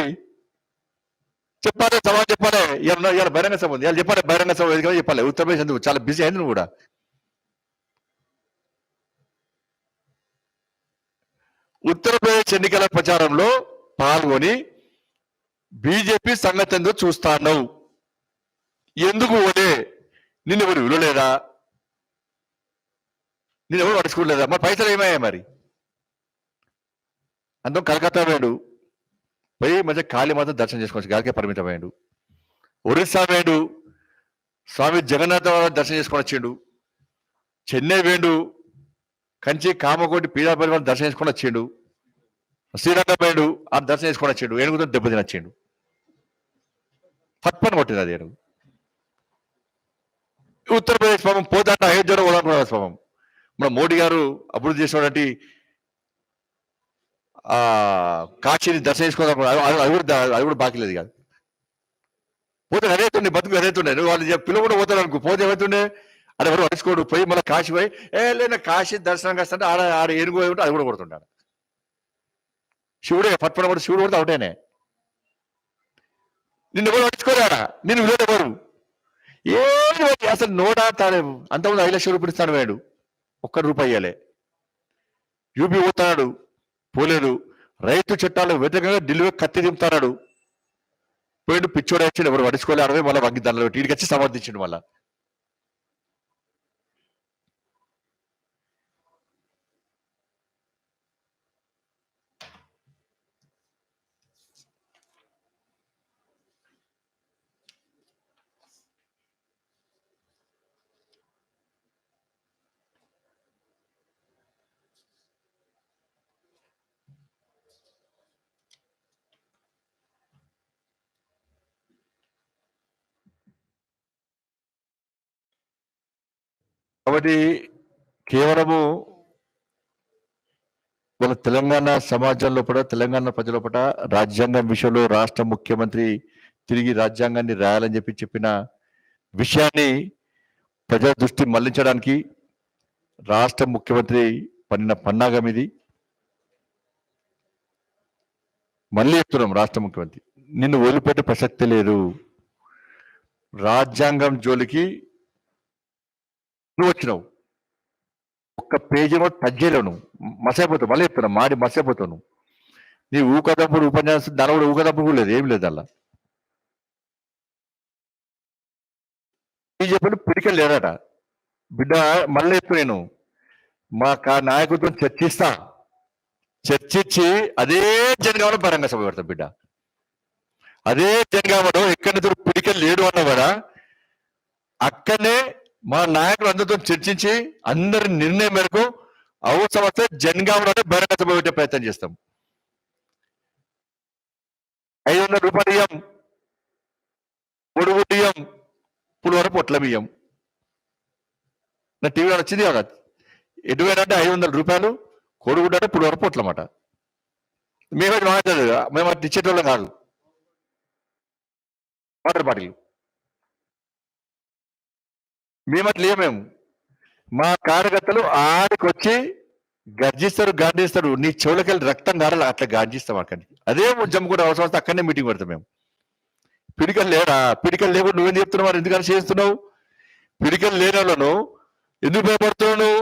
S1: చెప్పాలి, సమాజం చెప్పాలి. ఇవాళ బహిరంగ సభ ఉంది, ఇవాళ చెప్పాలి, బహిరంగ సభ చెప్పాలి. ఉత్తరప్రదేశ్ ఎందుకు చాలా బిజీ అయింది నువ్వు కూడా. ఉత్తరప్రదేశ్ ఎన్నికల ప్రచారంలో పాల్గొని బీజేపీ సంగతి ఎందుకు చూస్తాను? ఎందుకు ఓడే? నిన్ను ఎవరు విలువలేదా? నేను ఎవరు పడుచుకోలేదా? మరి పైసలు ఏమయ్యా? మరి అందులో కలకత్తా వేడు పోయి మధ్య కాళీమాత దర్శనం చేసుకోవచ్చు, గాలికే పరిమితమయ్యాడు. ఒరిస్సా వేడు స్వామి జగన్నాథ దర్శనం చేసుకొని వచ్చిండు. చెన్నై వేడు కంచి కామకోటి పీడాపరి దర్శనం చేసుకొని వచ్చిండు. శ్రీరంగం వేడు ఆ దర్శనం చేసుకొని వచ్చిండు. ఏనుగుతో దెబ్బతిని వచ్చిండు. పట్పని కొట్టింది అది ఏనుగు. ఉత్తరప్రదేశ్ పాపం పోతాంట అయోధ్యలో పోదాం పాపం. మన మోడీ గారు అభివృద్ధి చేసినటువంటి కాశీని దర్శనం చేసుకోవడం అది కూడా బాకీ లేదు కాదు. పోతే అదేతుండే, బతుకు అదేతుండే. నువ్వు వాళ్ళు పిల్లలు కూడా పోతాడు అనుకో, పోతే ఏమవుతుండే? అది ఎవరు అడుచుకోడు. పోయి మళ్ళీ కాశీ పోయి లేదా కాశీ దర్శనం కాస్తుంటే ఆడ ఏనుగు ఉంటే అది కూడా కొడుతుంటాడు. శివుడే పట్పన కూడా, శివుడు కొడితే ఒకటేనే. నిన్ను ఎవరు అడుచుకోరాడా? నిన్ను విలువ ఎవరు? ఏమి అసలు నోడా తాడేవు. అంతకుముందు 5 లక్షల రూపాయలు ఇస్తాను వేడు, ₹1 ఇయ్యాలే. యూపీ పోతున్నాడు, పోలేదు. రైతు చట్టాలు వ్యతిరేకంగా ఢిల్లీ కత్తి దింపుతాడు. పోయిండు, పిచ్చోడు వచ్చాడు, ఎవరు పడుచుకోలే. 60 మళ్ళీ వగ్గి దండలు పెట్టి వీడికి వచ్చి సమర్థించిండు. మళ్ళా కాబట్టి కేవలము మన తెలంగాణ సమాజం లోపల, తెలంగాణ ప్రజల లోపల రాజ్యాంగం విషయంలో రాష్ట్ర ముఖ్యమంత్రి తిరిగి రాజ్యాంగాన్ని రాయాలని చెప్పిన విషయాన్ని ప్రజల దృష్టి మళ్లించడానికి రాష్ట్ర ముఖ్యమంత్రి పన్నిన పన్నాగం ఇది. మళ్ళీ చెప్తున్నాం, రాష్ట్ర ముఖ్యమంత్రి నిన్ను వదిలిపెట్టే ప్రసక్తి లేదు. రాజ్యాంగం జోలికి నువ్వు వచ్చినావు, ఒక్క పేజీ టచ్ చేయలేవు, నువ్వు మసైపోతావు. మళ్ళీ చెప్తున్నా, మాడి మసైపోతావు నువ్వు. నీ ఊకదప్పుడు ఉపన్యాసం దాని కూడా ఊకదప్పుడు లేదు, ఏం లేదు అలా. బీజేపీలో పిడికలు లేదట బిడ్డ. మళ్ళీ చెప్పు, నేను మా నాయకుడితో చర్చించి అదే జనగామలో బహిరంగ సభ పెడతా బిడ్డ. అదే జనగామలో ఎక్కడి నుంచి పిడికలు లేడు అన్నా కూడా అక్కడనే మా నాయకులు అందరితో చర్చించి అందరి నిర్ణయం మేరకు అవసరం వస్తే జనగామలోనే బహిరంగ సభ పెట్టే ప్రయత్నం చేస్తాం. 500 రూపాయలు ఇయ్యం, పొడుగుడ్డు ఇయ్యం, పులివర పొట్ల బియ్యం. నా టీవీలో వచ్చింది కదా, ఎటువైనా 500 రూపాయలు, కోడిగుడ్డ అంటే పులివర పొట్లమాట. మేమైతే మాట్లాడదు, మేము అట్లా ఇచ్చేటోళ్ళం కాదు. Water bottle. మేమట్లా లేమేము. మా కార్యకర్తలు ఆడికొచ్చి గర్జిస్తారు, గాండిస్తారు. నీ చెవులకెళ్ళి రక్తం గారాలి అట్లా గాంజిస్తాం అక్కడికి. అదే జమ్ము కూడా అవసరం వస్తే అక్కడనే మీటింగ్ పెడతాం మేము. పిడికలు లేరా? పిడికలు లేకుండా నువ్వేం చెప్తున్నావు? ఎందుకని చేస్తున్నావు? పిడికలు లేని వాళ్ళను ఎందుకు భయపడుతున్నావు?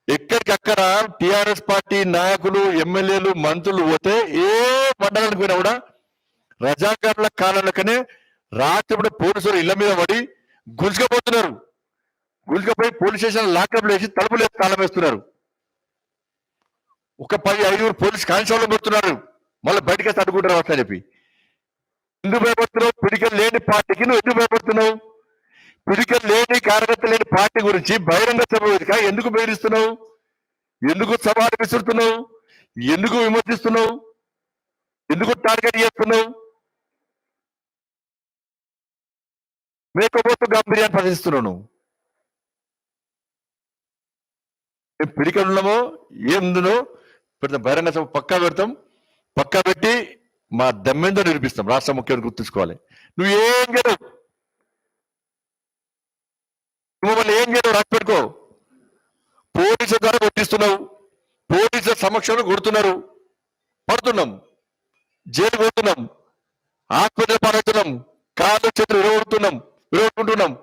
S1: ఎక్కడికక్కడ టిఆర్ఎస్ పార్టీ నాయకులు, ఎమ్మెల్యేలు, మంత్రులు పోతే ఏ మండలానికి పోయినా కూడా రజాకారుల కాలంలోకనే రాత్రి పోలీసులు ఇళ్ల మీద పడి గుంజుకపోతున్నారు. గుంజుకపోయి పోలీస్ స్టేషన్ లాకప్లు వేసి తలుపులు వేసి తాళం వేస్తున్నారు. ఒక 10-5 పోలీస్ కానిస్టేబుల్ పెడుతున్నారు. మళ్ళీ బయటకి తట్టుకుంటారు వస్తా చెప్పి. ఎందుకు భయపడుతున్నావు? పిడికలు లేని పార్టీకి నువ్వు ఎందుకు భయపడుతున్నావు? పిడికలు లేని కార్యకర్త లేని పార్టీ గురించి బహిరంగ సభ వేదిక ఎందుకు బెదిరిస్తున్నావు? ఎందుకు సవాలు విసురుతున్నావు? ఎందుకు విమర్శిస్తున్నావు? ఎందుకు టార్గెట్ చేస్తున్నావు? మేకపోతు గాంభీర్యాన్ని ప్రదర్శిస్తున్నావు నువ్వు. మేము పిడికలు ఉన్నామో ఏందునో పెడతాం, బహిరంగ సభ పక్కా పెడతాం. పక్కా పెట్టి మా దమ్మెందో నిరూపిస్తాం. రాష్ట్ర ముఖ్యమంత్రి గుర్తుంచుకోవాలి. నువ్వు ఏం చేయవు, నువ్వు మళ్ళీ ఏం చేయవు రాసి పెట్టుకో. పోలీసుల ద్వారా కొట్టిస్తున్నావు, పోలీసుల సమక్షంలో కొడుతున్నారు, పడుతున్నాం, జైలు కొడుతున్నాం, హాస్పిటల్ పడుతున్నాం, కాళ్ళు చేతులు విరగొట్టుకుంటున్నాం,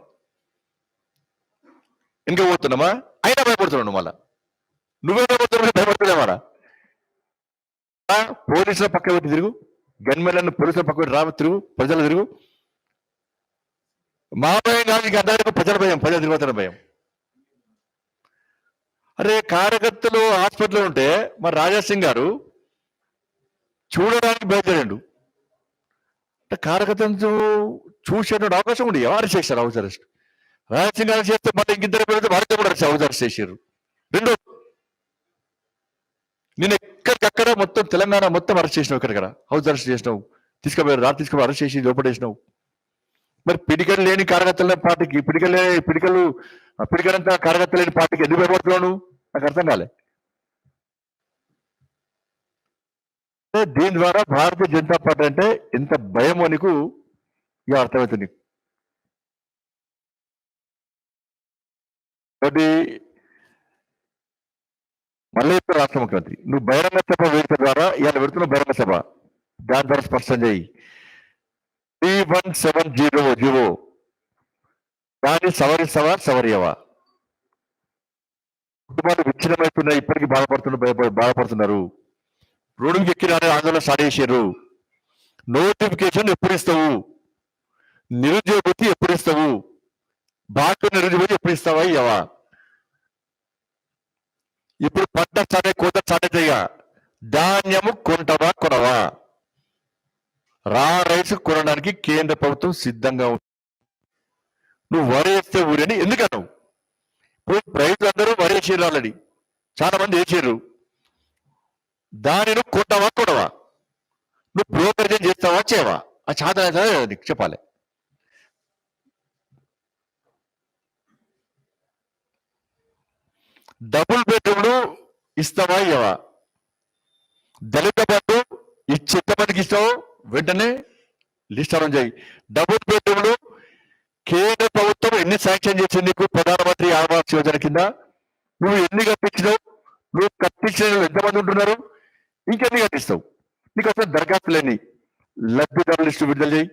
S1: ఇంకా పోతున్నామా? అయినా భయపడుతున్నావు. మళ్ళా నువ్వే భయపడుతున్నావారా? పోలీసుల పక్క పెట్టి తిరుగు, గన్మెన్లను పోలీసుల పక్క పెట్టి రావ తిరుగు, ప్రజలు తిరుగు. మా భయం కాదు, ఇంకా అందరికీ ప్రజల భయం, ప్రజలు తిరుగుతున్న భయం. అరే కార్యకర్తలు హాస్పిటల్లో ఉంటే మరి రాజాసింగ్ గారు చూడడానికి బయలుదేరాడు. అంటే కార్యకర్తలు చూసేటువంటి అవకాశం ఉంది. అరెస్ట్ చేశారు, హౌస్ అరెస్ట్. రాజాసింగ్ గారు చేస్తే మళ్ళీ ఇంకిద్దరు పెడితే వారితో కూడా హౌస్ అరెస్ట్ చేశారు. రెండో నేను ఎక్కడికక్కడ మొత్తం తెలంగాణ మొత్తం అరెస్ట్ చేసినావు. ఎక్కడికక్కడ హౌస్ అరెస్ట్ చేసినావు, తీసుకుపోయారు, రాత్రి తీసుకుపోయి అరెస్ట్ చేసి లోపడేసినావు. మరి పిడికలు లేని కార్యకర్తల పార్టీకి పిడికలంతా కార్యకర్తలు లేని పార్టీకి ఎందుకు భయపడుతున్నావు? నాకు అర్థం కాలే. దీని ద్వారా భారతీయ జనతా పార్టీ అంటే ఎంత భయమో నీకు ఇక అర్థమవుతుంది. కాబట్టి మళ్ళీ రాష్ట్ర ముఖ్యమంత్రి నువ్వు బహిరంగ సభ వేదిక ద్వారా ఇవాళ పెడుతున్న బహిరంగ సభ దాని ద్వారా స్పష్టం చేయి. 3170 దాన్ని సవరియవా? కుటుంబాలు విచ్ఛిన్నమవుతున్నాయి, ఇప్పటికీ బాధపడుతున్నారు. రోడ్డుకి ఎక్కిన ఆందోళన స్టార్ట్ చేశారు. నోటిఫికేషన్ ఎప్పుడు ఇస్తావు? నిరుద్యోగ వృత్తి ఎప్పుడు ఇస్తావు? బాగా నిరుద్యోగ ఎప్పుడు ఇస్తావా? ఇవ్వవా? ఇప్పుడు పంట కోత స్టార్ట్ అవుతాయిగా. ధాన్యము కొంటవా కొనవా? రైస్ కొనడానికి కేంద్ర ప్రభుత్వం సిద్ధంగా ఉంది. నువ్వు వరి వేస్తే ఊరని ఎందుకన్నావు? ఇప్పుడు రైతులు అందరూ వరి వేసారు, ఆల్రెడీ చాలా మంది వేసారు. దానిని కొంటవా కొనవా? నువ్వు బ్రోకరేజ్ చేస్తావా చేయవా? ఆ చాలా నీకు చెప్పాలి. డబుల్ బెడ్రూమ్లు ఇస్తావా ఇవ్వవా? దళిత బంధు ఎంతమందికి ఇస్తావు? వెంటనే లిస్ట్ అనౌన్స్ చేయి. డబుల్ బెడ్రూమ్లు కేంద్ర ప్రభుత్వం ఎన్ని శాంక్షన్ చేసింది నీకు? ప్రధానమంత్రి ఆవాస్ యోజన కింద నువ్వు ఎన్ని కట్టించినావు? నువ్వు కట్టించిన ఎంతమంది ఉంటున్నారు? ఇంకెన్ని కట్టిస్తావు? నీకు అసలు దరఖాస్తులేని లబ్ధిదారుల లిస్టు విడుదల చేయి.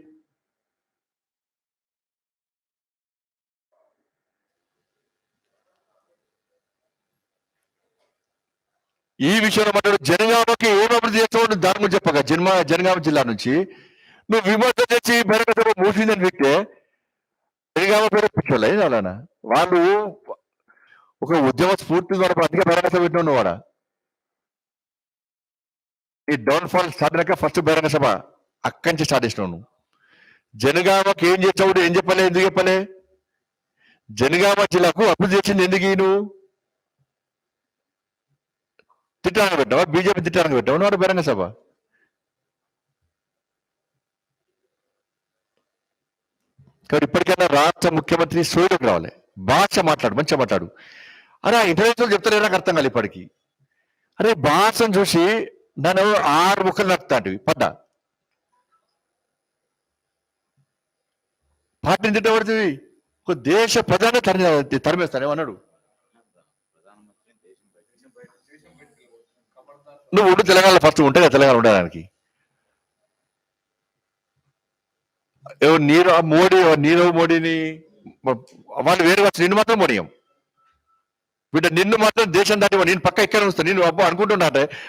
S1: ఈ విషయంలో మాట్లాడు. జనగామకి ఏం అభివృద్ధి చేస్తావు? దాని గురించి చెప్పగా. జనగామ జిల్లా నుంచి నువ్వు విమర్శ చేసి బహిరంగ సభ మూసిందని వ్యక్తే జనగామ పేరు పిచ్చోళ్ళ అలానా? వాళ్ళు ఒక ఉద్యమ స్ఫూర్తి ద్వారా అందుకే బహిరంగ సభ పెట్టినావు వాడా. ఈ డౌన్ఫాల్ స్టార్ట్ అయినాక ఫస్ట్ బహిరంగ సభ అక్కడి నుంచి స్టార్ట్ చేసినావు నువ్వు. జనగామకి ఏం చేసావు? ఏం చెప్పలే, ఎందుకు చెప్పలే? జనగామ జిల్లాకు అభివృద్ధి చేసింది ఎందుకు? నువ్వు తిట్టానికి పెట్టావా? బీజేపీ తిట్టానికి పెట్టావు వాడు బహిరంగ సభ. కాబట్టి ఇప్పటికైనా రాష్ట్ర ముఖ్యమంత్రి సోయలోకి రావాలి. భాష మాట్లాడు, మంచిగా మాట్లాడు. అరే ఇంటర్నేషనల్ చెప్తారు, నాకు అర్థం కాదు ఇప్పటికి. అరే భాషను చూసి నన్ను 6 ముక్కలు నడుపుతాంటివి పడ్డా. పార్టీని తిట్టబడుతుంది. ఒక దేశ ప్రధాని తరిమేస్తాను ఏమన్నాడు. నువ్వు ఉండు తెలంగాణ ఫస్ట్ ఉంటే కదా తెలంగాణ ఉండడానికి. నీరవ్ మోడీని వాళ్ళు వేరే వచ్చి నిన్ను మాత్రం మోడియం బిడ్డ, నిన్ను మాత్రం దేశం దాటి నేను పక్క ఇక్కడ వస్తాను. నేను అబ్బా అనుకుంటున్నా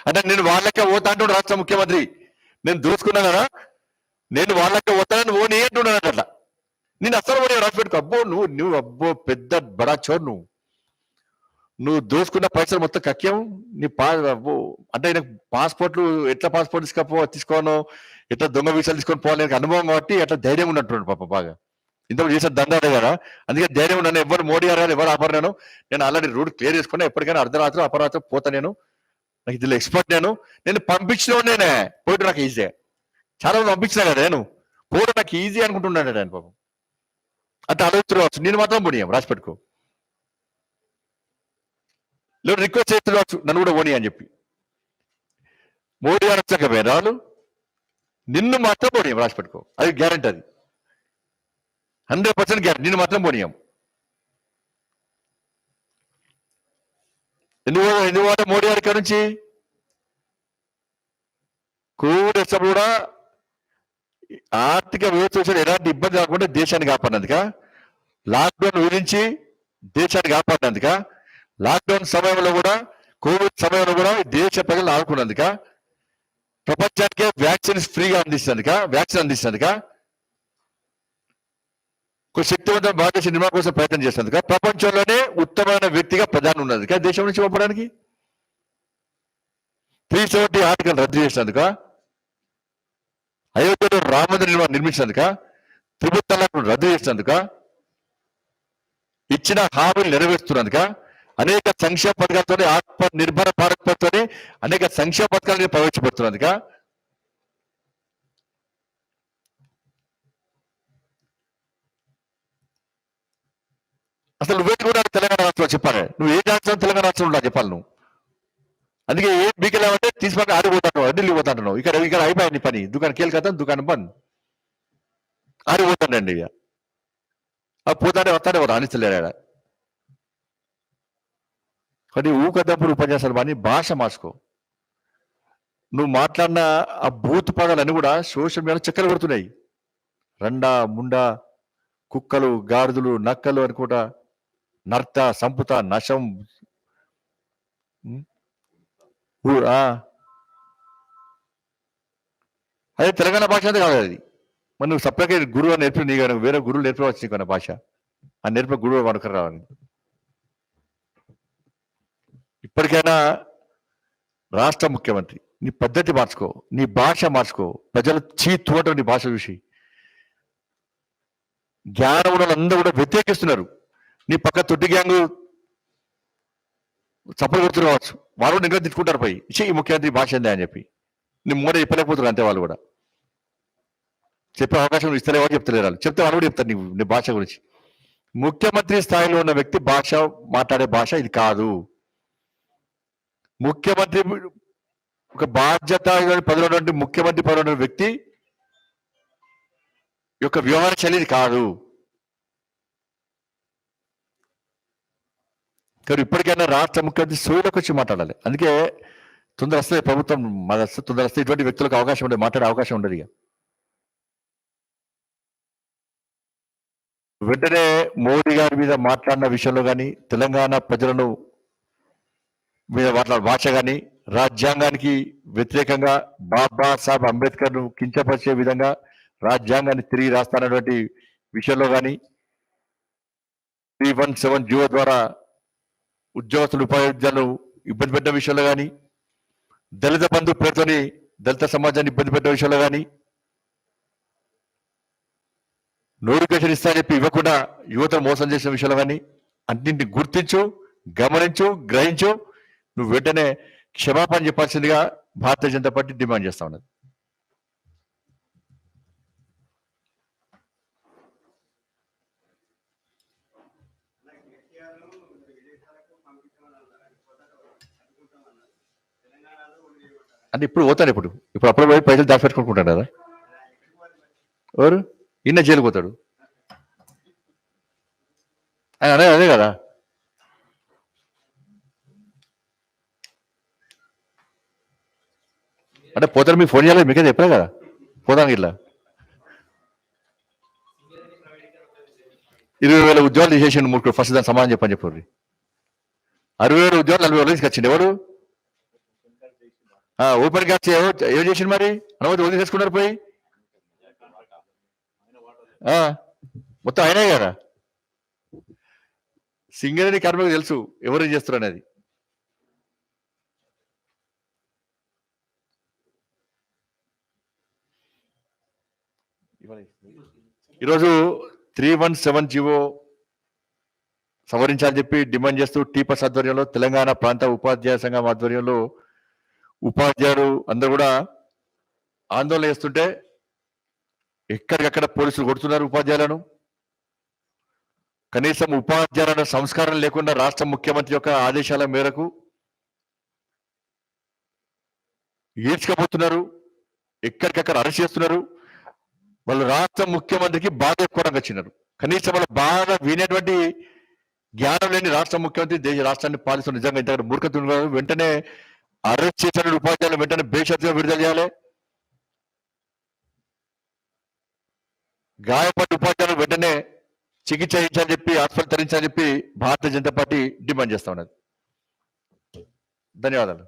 S1: అంటే నేను వాళ్ళకే పోతా అంటున్నాడు రాష్ట్ర ముఖ్యమంత్రి. నేను దోసుకున్నా కదా, నేను వాళ్ళకే పోతానని ఓ నీ అంటున్నాను అట్లా. నేను అసలు ఓడి రాసి పెట్టుకో. అబ్బో నువ్వు అబ్బో పెద్ద బడా చోర్ నువ్వు దోసుకున్న పైసలు మొత్తం కక్యం. నీ అబ్బో అంటే పాస్పోర్ట్లు ఎట్లా పాస్పోర్ట్ తీసుకోను, ఎట్లా దొంగ వీసాలు తీసుకొని పోవాలి అనుభవం కాబట్టి ఎట్లా ధైర్యం ఉన్నట్టు పాప బాగా. ఇంతకు చేసిన దండాడే కదా, అందుకే ధైర్యం ఉన్నాను. ఎవరు మోడీ గారు ఎవరు ఆపరు. నేను ఆల్రెడీ రూట్ క్లియర్ చేసుకున్నా. ఎప్పటికైనా అర్ధరాత్రి అపరాత్రి పోతా. నేను ఇందులో ఎక్స్పర్ట్. నేను పంపించిన నేనే పోయిட்டு నాకు ఈజీ. చాలా మంది పంపించినా కదా, నేను పోవడం నాకు ఈజీ అనుకుంటున్నాడు ఆయన పాపం. అంటే ఆలోచించవచ్చు. నేను మాత్రం పోనీయం రాసి పెట్టుకో. లేదు రిక్వెస్ట్ చేస్తున్నావచ్చు నన్ను కూడా పోనీ అని చెప్పి. మోడీ గారు వచ్చాక వేరాలు నిన్ను మాత్రం పోనీయం రాసి పెట్టుకో. అది గ్యారంటీ, అది 100% గ్యారంటీ. నిన్ను మాత్రం పోనీయం. ఎందువల్ల మోడీ గారి ఇక్కడ నుంచి కోవిడ్ వచ్చినప్పుడు కూడా ఆర్థిక వ్యవస్థ ఎలాంటి ఇబ్బంది కాకుండా దేశాన్ని కాపాడినందుక, లాక్డౌన్ విధించి దేశాన్ని కాపాడినందుక, లాక్డౌన్ సమయంలో కూడా కోవిడ్ సమయంలో కూడా దేశ ప్రజలను ఆదుకున్నందుక, ప్రపంచానికే వ్యాక్సిన్స్ ఫ్రీగా వ్యాక్సిన్ అందిస్తున్నందుక, ఒక శక్తివంతమైన భారతదేశ నిర్మాణం కోసం ప్రయత్నం చేసినందుక, ప్రపంచంలోనే ఉత్తమమైన వ్యక్తిగా ప్రధాని ఉన్నందుక, దేశం నుంచి పంపడానికి 370 ఆర్టికల్ రద్దు చేసినందుక, అయోధ్యలో రామ మందిర నిర్మించినందుక, త్రిపుల్ తలాక్ రద్దు చేసినందుక, ఇచ్చిన హామీలు నెరవేరుస్తున్నందుక, అనేక సంక్షేమ పథకాలతో ఆత్మ నిర్భర భారత్తో అనేక సంక్షేమ పథకాలను ప్రవేశపెడుతున్నందుక, అసలు నువ్వేది కూడా తెలంగాణ రాష్ట్రంలో చెప్పాలి. నువ్వు ఏ రాష్ట్రం తెలంగాణ రాష్ట్రంలో చెప్పాలి నువ్వు. అందుకే ఏ బీకెళ్ళామంటే తీసుకొని ఆడిపోతాను, ఢిల్లీ పోతాంటున్నావు. ఇక్కడ అయిపోయింది పని. దుకాణం కేల్కతాను, దుకాణం బంద్, ఆడిపోతానండి. ఇక పోతానే వస్తానే రాణిస్తలేడా. కానీ ఊకద్దప్పుడు ఉపన్యాసాలు కానీ భాష మార్చుకో. నువ్వు మాట్లాడిన ఆ బూత్ పదాలన్నీ కూడా సోషల్ మీడియా చక్కర కొడుతున్నాయి. రండా ముండా కుక్కలు గాడిదలు నక్కలు అనుకుంటా, నర్త సంపుత నశం అదే తెలంగాణ భాష అంటే కాదు అది. మరి నువ్వు సపరేట్గా గురువు నేర్పి నీ వేరే గురువులు నేర్పవచ్చు నీకు భాష. ఆ నేర్ప గురువు వనుకరు రావని. ఇప్పటికైనా రాష్ట్ర ముఖ్యమంత్రి నీ పద్ధతి మార్చుకో, నీ భాష మార్చుకో. ప్రజలు తోట నీ భాష చూసి జ్ఞానం అందరూ కూడా వ్యతిరేకిస్తున్నారు. నీ పక్క తొట్టి గ్యాంగు చప్పలు కొడుతున్నారు కావచ్చు, వాళ్ళు కూడా ఇంకా తిట్టుకుంటారు పోయి ఈ ముఖ్యమంత్రి భాష ఏంది అని చెప్పి. నీ మూడ చెప్పలేకపోతున్నారు అంతే. వాళ్ళు కూడా చెప్పే అవకాశం ఇస్తలేవో చెప్తలేరు. వాళ్ళు చెప్తే వాళ్ళు కూడా చెప్తారు నీ భాష గురించి. ముఖ్యమంత్రి స్థాయిలో ఉన్న వ్యక్తి భాష మాట్లాడే భాష ఇది కాదు. ముఖ్యమంత్రి ఒక బాధ్యత పదవిలో ఉన్నటువంటి ముఖ్యమంత్రి పదవిలో ఉన్న వ్యక్తి యొక్క వ్యవహార శైలి కాదు. కానీ ఇప్పటికైనా రాష్ట్ర ముఖ్యమంత్రి సోయిలోకి వచ్చి మాట్లాడాలి. అందుకే తొందర వస్తే ప్రభుత్వం తొందర వస్తే ఇటువంటి వ్యక్తులకు అవకాశం ఉండదు, మాట్లాడే అవకాశం ఉండదు. ఇక వెంటనే మోడీ గారి మీద మాట్లాడిన విషయంలో కానీ, తెలంగాణ ప్రజలను మీద మాట్లాడే భాష కానీ, రాజ్యాంగానికి వ్యతిరేకంగా బాబాసాహెబ్ అంబేద్కర్ ను కించపరిచే విధంగా రాజ్యాంగాన్ని తిరిగి రాస్తానటువంటి విషయంలో కానీ, 317 జీవో ద్వారా ఉద్యోగస్తులు ఉపాధ్యాయులను ఇబ్బంది పెట్టిన విషయంలో కానీ, దళిత బంధు పేరుతోని దళిత సమాజాన్ని ఇబ్బంది పెట్టిన విషయంలో కానీ, నోటిఫికేషన్ ఇస్తా చెప్పి ఇవ్వకుండా యువతను మోసం చేసిన విషయంలో కానీ అన్నింటిని గుర్తించు, గమనించు, గ్రహించు. నువ్వు వెంటనే క్షమాపణ చెప్పాల్సిందిగా భారతీయ జనతా పార్టీ డిమాండ్ చేస్తా ఉన్నది. అంటే ఇప్పుడు పోతాడు. ఇప్పుడు అప్పుడు పోయి పైసలు దాచిపెట్టుకుంటాడు కదా. ఎవరు ఇన్న జైలు పోతాడు. అదే అదే కదా. అంటే పోతారు, మీకు ఫోన్ చేయాలి, మీకే చెప్పలే కదా పోతాను ఇట్లా 20,000 ఉద్యోగాలు తీసేసిండు మూడు. ఫస్ట్ దాని సమాధానం చెప్పని చెప్పండి. 60,000 ఉద్యోగాలు 40,000 తీసుకొచ్చిండు ఎవరు? ఓపెన్ క్యాస్ట్ ఏం చేసిండు మరి? అనుమతి వదిలి తీసుకున్నారు పోయి మొత్తం అయినాయి కదా. సింగరేణి కార్మికులకు తెలుసు ఎవరు చేస్తారు అనేది. ఈరోజు 317 జీవో సవరించాలని చెప్పి డిమాండ్ చేస్తూ టీపస్ ఆధ్వర్యంలో తెలంగాణ ప్రాంత ఉపాధ్యాయ సంఘం ఆధ్వర్యంలో ఉపాధ్యాయులు అందరూ కూడా ఆందోళన చేస్తుంటే ఎక్కడికక్కడ పోలీసులు కొడుతున్నారు ఉపాధ్యాయులను. కనీసం ఉపాధ్యాయుల సంస్కారం లేకుండా రాష్ట్ర ముఖ్యమంత్రి యొక్క ఆదేశాల మేరకు ఈడ్చుకపోతున్నారు, ఎక్కడికక్కడ అరెస్ట్ చేస్తున్నారు. వాళ్ళు రాష్ట్ర ముఖ్యమంత్రికి బాధ ఎక్కువడానికి వచ్చినారు. కనీసం వాళ్ళ బాధ వినేటువంటి జ్ఞానం లేని రాష్ట్ర ముఖ్యమంత్రి దేశ రాష్ట్రాన్ని పాలిస్తున్న నిజంగా ఇంత మూర్ఖత వెంటనే అరెస్ట్ చేసిన ఉపాధ్యాయులు వెంటనే బేషరతుగా విడుదల చేయాలి. గాయపడ్డ ఉపాధ్యాయులు వెంటనే చికిత్స ఇచ్చాలని చెప్పి హాస్పిటల్ తరించాలని చెప్పి భారతీయ జనతా పార్టీ డిమాండ్ చేస్తా ఉన్నది. ధన్యవాదాలు.